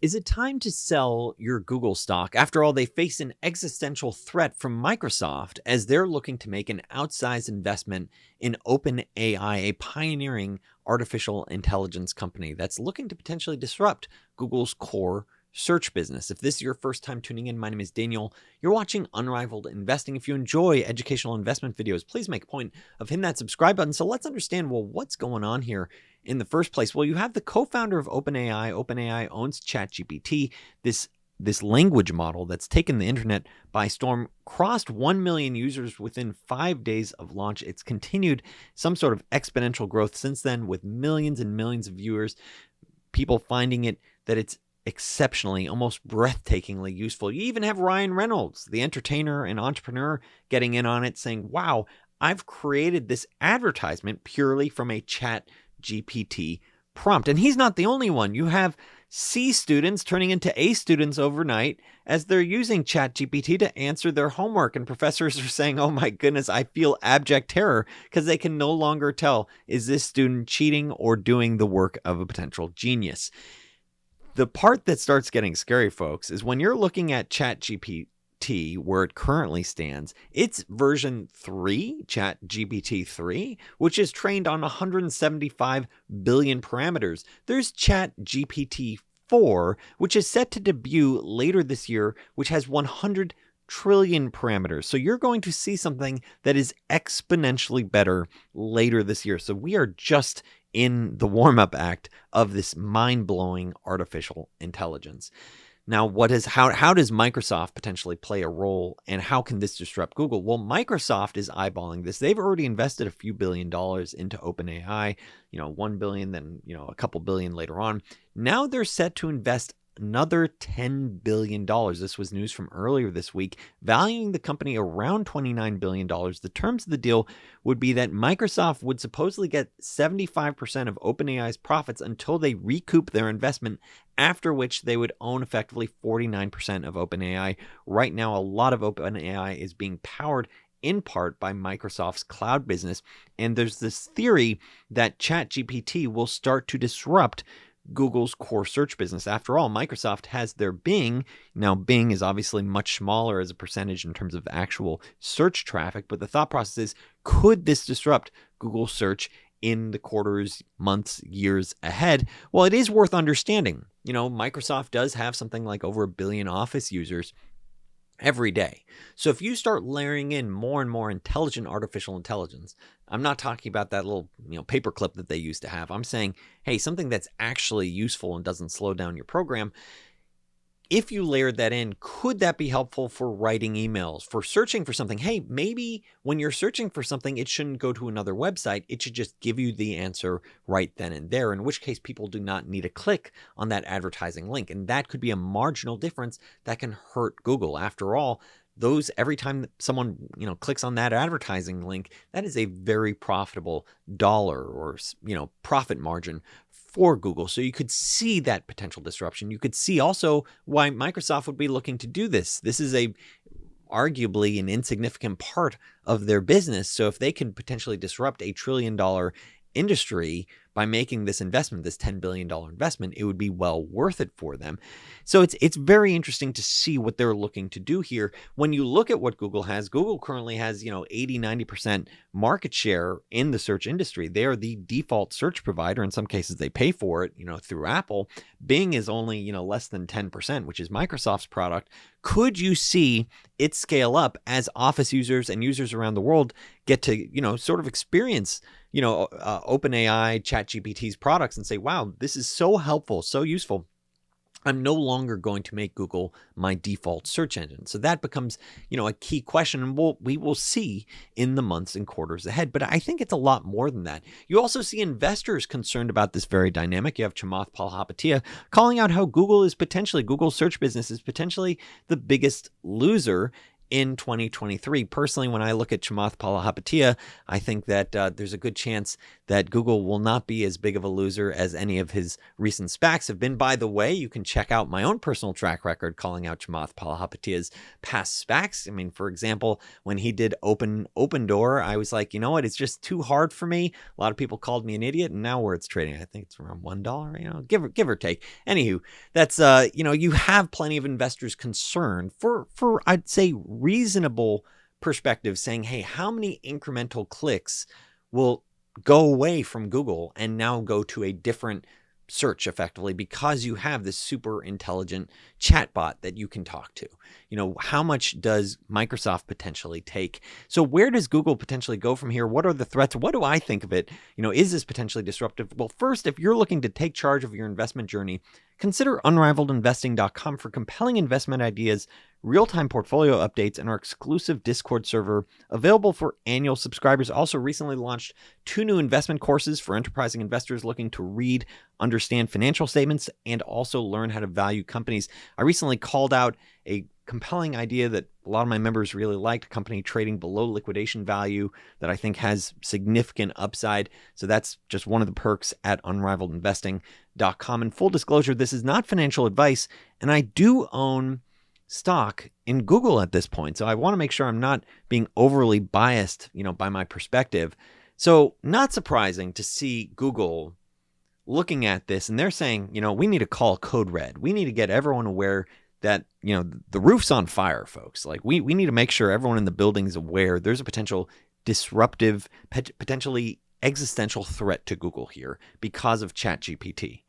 Is it time to sell your Google stock? After all, they face an existential threat from Microsoft as they're looking to make an outsized investment in Openai, a pioneering artificial intelligence company that's looking to potentially disrupt Google's core search business. If this is your first time tuning in, my name is Daniel. You're watching Unraveled Investing. If you enjoy educational investment videos, please make a point of hitting that subscribe button. So let's understand, well, what's going on here in the first place? Well, you have the co-founder of Openai. Openai owns ChatGPT, this language model that's taken the internet by storm, crossed 1 million users within 5 days of launch. It's continued some sort of exponential growth since then, with millions and millions of viewers, people finding it that it's exceptionally, almost breathtakingly useful. You even have Ryan Reynolds, the entertainer and entrepreneur, getting in on it, saying, wow, I've created this advertisement purely from a ChatGPT prompt. And he's not the only one. You have C students turning into A students overnight as they're using ChatGPT to answer their homework. And professors are saying, oh my goodness, I feel abject terror because they can no longer tell, is this student cheating or doing the work of a potential genius? The part that starts getting scary, folks, is when you're looking at ChatGPT, where it currently stands, it's version 3, ChatGPT 3, which is trained on 175 billion parameters. There's ChatGPT 4, which is set to debut later this year, which has 100 trillion parameters. So you're going to see something that is exponentially better later this year. So we are just in the warm-up act of this mind-blowing artificial intelligence. Now, how does Microsoft potentially play a role, and how can this disrupt Google? Well, Microsoft is eyeballing this. They've already invested a few $1 billion into Openai, 1 billion, then, a couple billion later on. Now they're set to invest another $10 billion. This was news from earlier this week, valuing the company around $29 billion. The terms of the deal would be that Microsoft would supposedly get 75% of OpenAI's profits until they recoup their investment, after which they would own effectively 49% of OpenAI. Right now, a lot of OpenAI is being powered in part by Microsoft's cloud business. And there's this theory that ChatGPT will start to disrupt Google's core search business. After all, Microsoft has their Bing. Now, Bing is obviously much smaller as a percentage in terms of actual search traffic, but the thought process is, could this disrupt Google search in the quarters, months, years ahead? Well, it is worth understanding. Microsoft does have something like over 1 billion Office users every day. So if you start layering in more and more intelligent artificial intelligence, I'm not talking about that little, paperclip that they used to have. I'm saying, hey, something that's actually useful and doesn't slow down your program. If you layered that in, could that be helpful for writing emails, for searching for something? Hey, maybe when you're searching for something, it shouldn't go to another website. It should just give you the answer right then and there, in which case people do not need to click on that advertising link. And that could be a marginal difference that can hurt Google. After all, every time someone clicks on that advertising link, that is a very profitable dollar or profit margin for Google. So you could see that potential disruption. You could see also why Microsoft would be looking to do this. This is arguably an insignificant part of their business. So if they can potentially disrupt $1 trillion industry by making this investment, this $10 billion investment, it would be well worth it for them. So it's very interesting to see what they're looking to do here. When you look at what Google has, Google currently has, 80, 90% market share in the search industry. They are the default search provider. In some cases, they pay for it, through Apple. Bing is only, less than 10%, which is Microsoft's product. Could you see it scale up as Office users and users around the world get to, sort of experience, OpenAI, ChatGPT's products and say, wow, this is so helpful, so useful. I'm no longer going to make Google my default search engine. So that becomes, a key question, and we will see in the months and quarters ahead. But I think it's a lot more than that. You also see investors concerned about this very dynamic. You have Chamath Palihapitiya calling out how Google's search business is potentially the biggest loser in 2023. Personally, when I look at Chamath Palihapitiya, I think that there's a good chance that Google will not be as big of a loser as any of his recent SPACs have been. By the way, you can check out my own personal track record calling out Chamath Palihapitiya's past SPACs. I mean, for example, when he did Open Door, I was like, you know what, it's just too hard for me. A lot of people called me an idiot, and now where it's trading, I think it's around $1, you know, give or take. Anywho, that's you know, you have plenty of investors concerned for I'd say reasonable perspective, saying, hey, how many incremental clicks will go away from Google and now go to a different search effectively because you have this super intelligent chatbot that you can talk to? You know, how much does Microsoft potentially take? So where does Google potentially go from here? What are the threats? What do I think of it? You know, is this potentially disruptive? Well, first, if you're looking to take charge of your investment journey, consider unraveledinvesting.com for compelling investment ideas, real-time portfolio updates, and our exclusive Discord server available for annual subscribers. Also recently launched 2 new investment courses for enterprising investors looking to read, understand financial statements, and also learn how to value companies. I recently called out a compelling idea that a lot of my members really liked, a company trading below liquidation value that I think has significant upside. So that's just one of the perks at unraveledinvesting.com. And full disclosure, this is not financial advice, and I do own stock in Google at this point. So I want to make sure I'm not being overly biased, you know, by my perspective. So not surprising to see Google looking at this, and they're saying, you know, we need to call code red. We need to get everyone aware that, you know, the roof's on fire, folks. Like we need to make sure everyone in the building is aware there's a potential disruptive, potentially existential threat to Google here because of ChatGPT,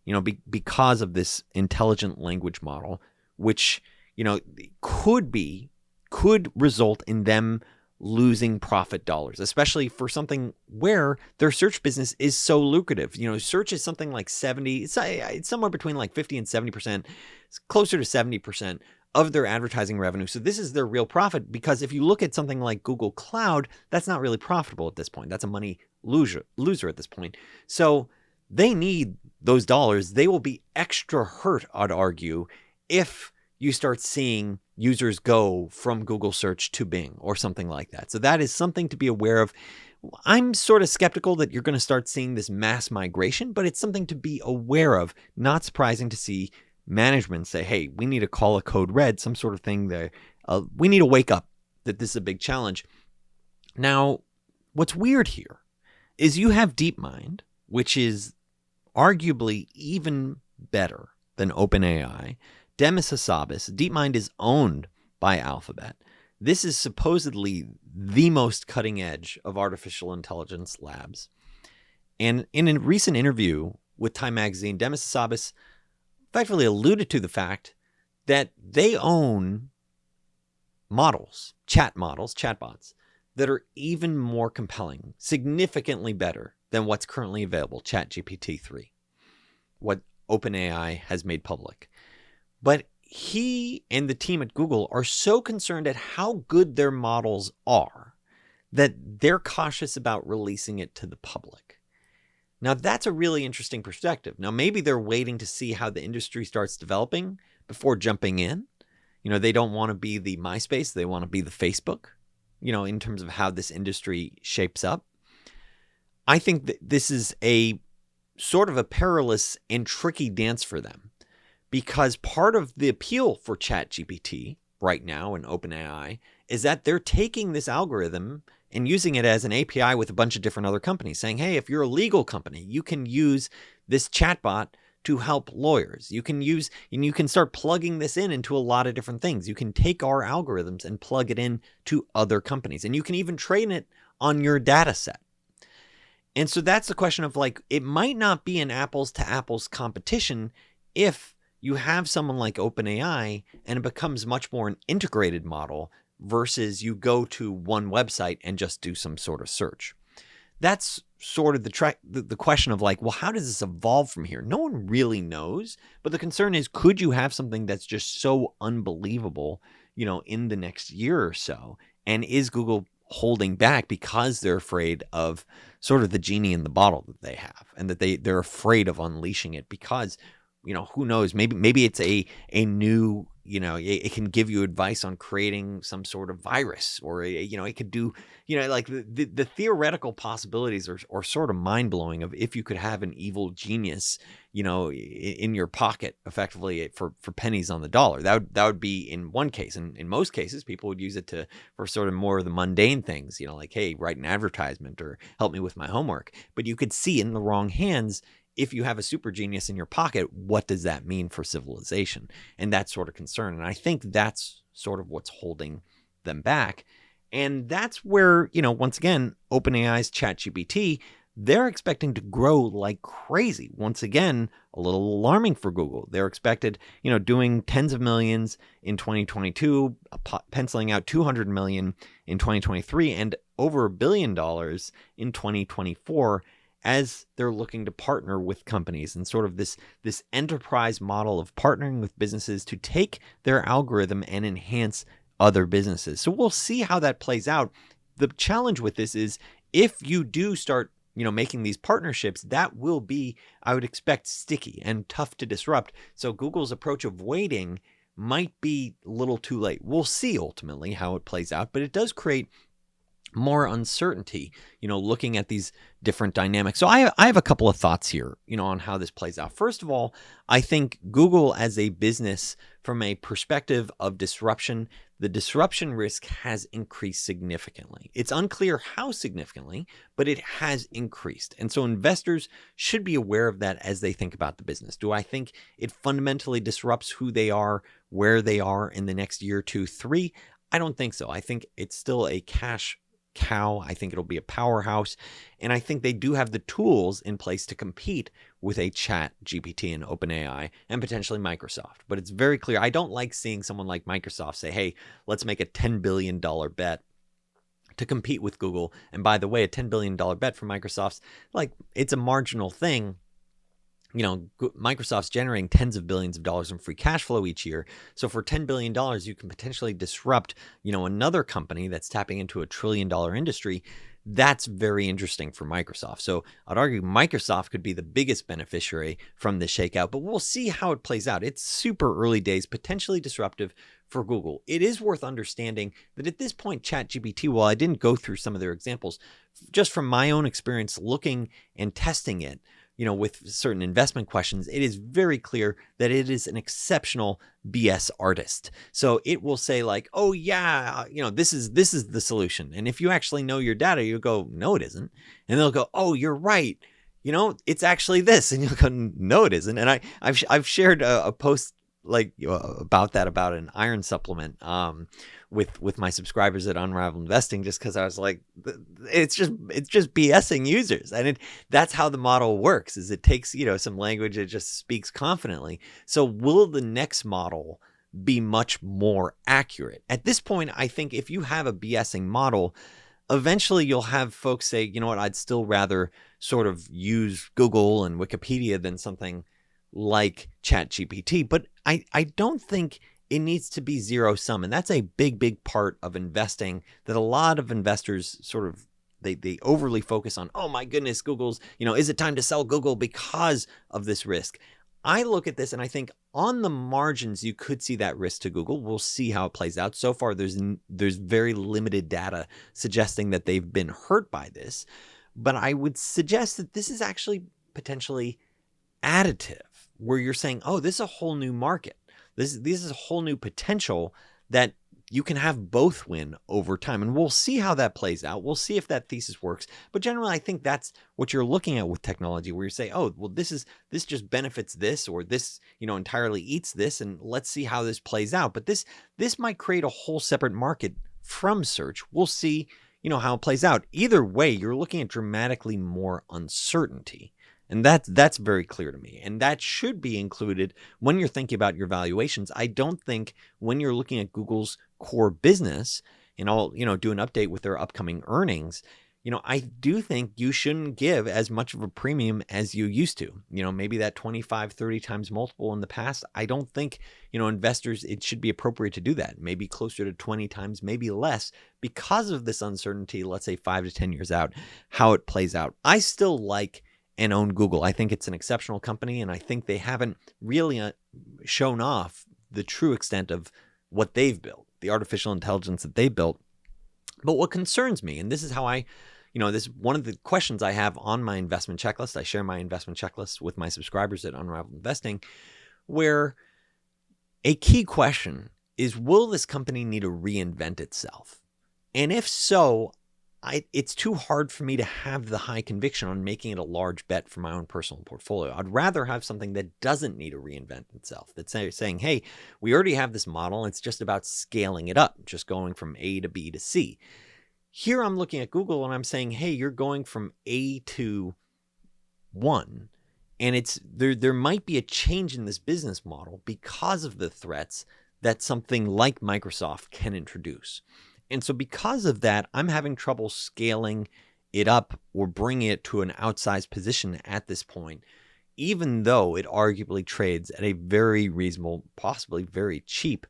you know, because of this intelligent language model, which, you know, could result in them losing profit dollars, especially for something where their search business is so lucrative. You know, search is something like 70, it's somewhere between like 50 and 70%, it's closer to 70% of their advertising revenue. So this is their real profit, because if you look at something like Google Cloud, that's not really profitable at this point. That's a money loser at this point. So they need those dollars. They will be extra hurt, I'd argue, if you start seeing users go from Google search to Bing or something like that. So that is something to be aware of. I'm sort of skeptical that you're going to start seeing this mass migration, but it's something to be aware of. Not surprising to see management say, hey, we need to call a code red, some sort of thing there. We need to wake up that this is a big challenge. Now, what's weird here is you have DeepMind, which is arguably even better than OpenAI. Demis Hassabis, DeepMind is owned by Alphabet. This is supposedly the most cutting edge of artificial intelligence labs. And in a recent interview with Time Magazine, Demis Hassabis effectively alluded to the fact that they own models, chatbots, that are even more compelling, significantly better than what's currently available, ChatGPT-3, what OpenAI has made public. But he and the team at Google are so concerned at how good their models are that they're cautious about releasing it to the public. Now, that's a really interesting perspective. Now, maybe they're waiting to see how the industry starts developing before jumping in. You know, they don't want to be the MySpace. They want to be the Facebook, you know, in terms of how this industry shapes up. I think that this is a sort of a perilous and tricky dance for them, because part of the appeal for ChatGPT right now in OpenAI is that they're taking this algorithm and using it as an API with a bunch of different other companies, saying, hey, if you're a legal company, you can use this chatbot to help lawyers. You can use, and you can start plugging this into a lot of different things. You can take our algorithms and plug it in to other companies, and you can even train it on your data set. And so that's the question of, like, it might not be an apples to apples competition if you have someone like OpenAI and it becomes much more an integrated model versus you go to one website and just do some sort of search. That's sort of the question of, like, well, how does this evolve from here? No one really knows, but the concern is, could you have something that's just so unbelievable, you know, in the next year or so? And is Google holding back because they're afraid of sort of the genie in the bottle that they have, and that they're afraid of unleashing it because, you know, who knows, maybe it's a new it can give you advice on creating some sort of virus, or it could do, like the theoretical possibilities are sort of mind-blowing of if you could have an evil genius, in your pocket effectively for pennies on the dollar. That would be in one case. And in most cases, people would use it for sort of more of the mundane things, like, hey, write an advertisement or help me with my homework. But you could see in the wrong hands, if you have a super genius in your pocket, what does that mean for civilization? And that's sort of concern. And I think that's sort of what's holding them back. And that's where, once again, OpenAI's ChatGPT, they're expecting to grow like crazy. Once again, a little alarming for Google. They're expected, doing tens of millions in 2022, penciling out 200 million in 2023, and over $1 billion in 2024. As they're looking to partner with companies and sort of this enterprise model of partnering with businesses to take their algorithm and enhance other businesses. So we'll see how that plays out. The challenge with this is if you do start, making these partnerships, that will be, I would expect, sticky and tough to disrupt. So Google's approach of waiting might be a little too late. We'll see ultimately how it plays out, but it does create more uncertainty, looking at these different dynamics. So I have a couple of thoughts here, on how this plays out. First of all, I think Google as a business, from a perspective of disruption, the disruption risk has increased significantly. It's unclear how significantly, but it has increased. And so investors should be aware of that as they think about the business. Do I think it fundamentally disrupts who they are, where they are in the next year, 2, 3? I don't think so. I think it's still a cash cow. I think it'll be a powerhouse. And I think they do have the tools in place to compete with a Chat GPT and OpenAI and potentially Microsoft. But it's very clear. I don't like seeing someone like Microsoft say, hey, let's make a $10 billion bet to compete with Google. And by the way, a $10 billion bet for Microsoft's it's a marginal thing. Microsoft's generating tens of billions of dollars in free cash flow each year. So for $10 billion, you can potentially disrupt, another company that's tapping into a $1 trillion industry. That's very interesting for Microsoft. So I'd argue Microsoft could be the biggest beneficiary from this shakeout, but we'll see how it plays out. It's super early days, potentially disruptive for Google. It is worth understanding that at this point, ChatGPT, while I didn't go through some of their examples, just from my own experience looking and testing it, with certain investment questions, it is very clear that it is an exceptional BS artist. So it will say like, oh yeah, this is the solution. And if you actually know your data, you'll go, no, it isn't. And they'll go, oh, you're right. It's actually this. And you'll go, no, it isn't. And I've shared a post about an iron supplement with my subscribers at Unraveled Investing, just because I was like, it's just BSing users. And that's how the model works, is it takes, some language, it just speaks confidently. So will the next model be much more accurate? At this point, I think if you have a BSing model, eventually you'll have folks say, you know what, I'd still rather sort of use Google and Wikipedia than something like ChatGPT. But I don't think it needs to be zero sum. And that's a big part of investing that a lot of investors sort of, they overly focus on. Oh my goodness, Google's, is it time to sell Google because of this risk? I look at this and I think on the margins, you could see that risk to Google. We'll see how it plays out. So far, there's very limited data suggesting that they've been hurt by this. But I would suggest that this is actually potentially additive, where you're saying, oh, this is a whole new market. This is a whole new potential that you can have both win over time. And we'll see how that plays out. We'll see if that thesis works. But generally, I think that's what you're looking at with technology, where you say, oh, well, this just benefits this, or this, entirely eats this, and let's see how this plays out. But this might create a whole separate market from search. We'll see, how it plays out. Either way, you're looking at dramatically more uncertainty. And that's very clear to me. And that should be included when you're thinking about your valuations. I don't think when you're looking at Google's core business, and I'll, do an update with their upcoming earnings, I do think you shouldn't give as much of a premium as you used to. Maybe that 25, 30 times multiple in the past. I don't think, investors, it should be appropriate to do that. Maybe closer to 20 times, maybe less, because of this uncertainty, let's say 5 to 10 years out, how it plays out. I still like and own Google. I think it's an exceptional company, and I think they haven't really shown off the true extent of what they've built, the artificial intelligence that they built. But what concerns me, and this is how this is one of the questions I have on my investment checklist. I share my investment checklist with my subscribers at Unraveled Investing, where a key question is, will this company need to reinvent itself? And if so, it's too hard for me to have the high conviction on making it a large bet for my own personal portfolio. I'd rather have something that doesn't need to reinvent itself, that's saying, hey, we already have this model. It's just about scaling it up, just going from A to B to C. Here I'm looking at Google and I'm saying, hey, you're going from A to 1. And it's there might be a change in this business model because of the threats that something like Microsoft can introduce. And so because of that, I'm having trouble scaling it up or bringing it to an outsized position at this point, even though it arguably trades at a very reasonable, possibly very cheap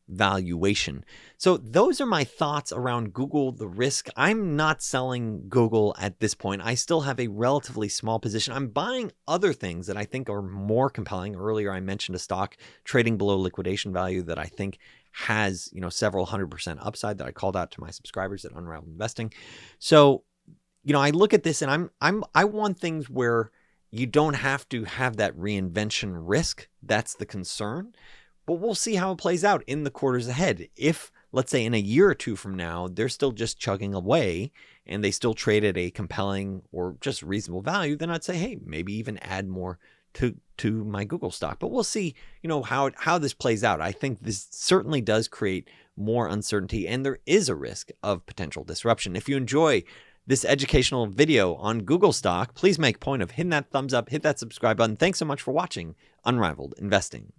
valuation. So those are my thoughts around Google, the risk. I'm not selling Google at this point. I still have a relatively small position. I'm buying other things that I think are more compelling. Earlier, I mentioned a stock trading below liquidation value that I think has, several 100% upside that I called out to my subscribers at Unraveled Investing. So, I look at this and I want things where you don't have to have that reinvention risk. That's the concern. But we'll see how it plays out in the quarters ahead. If, let's say, in a year or two from now, they're still just chugging away and they still trade at a compelling or just reasonable value, then I'd say, hey, maybe even add more to my Google stock. But we'll see, how this plays out. I think this certainly does create more uncertainty, and there is a risk of potential disruption. If you enjoy this educational video on Google stock, please make a point of hitting that thumbs up, hit that subscribe button. Thanks so much for watching Unraveled Investing.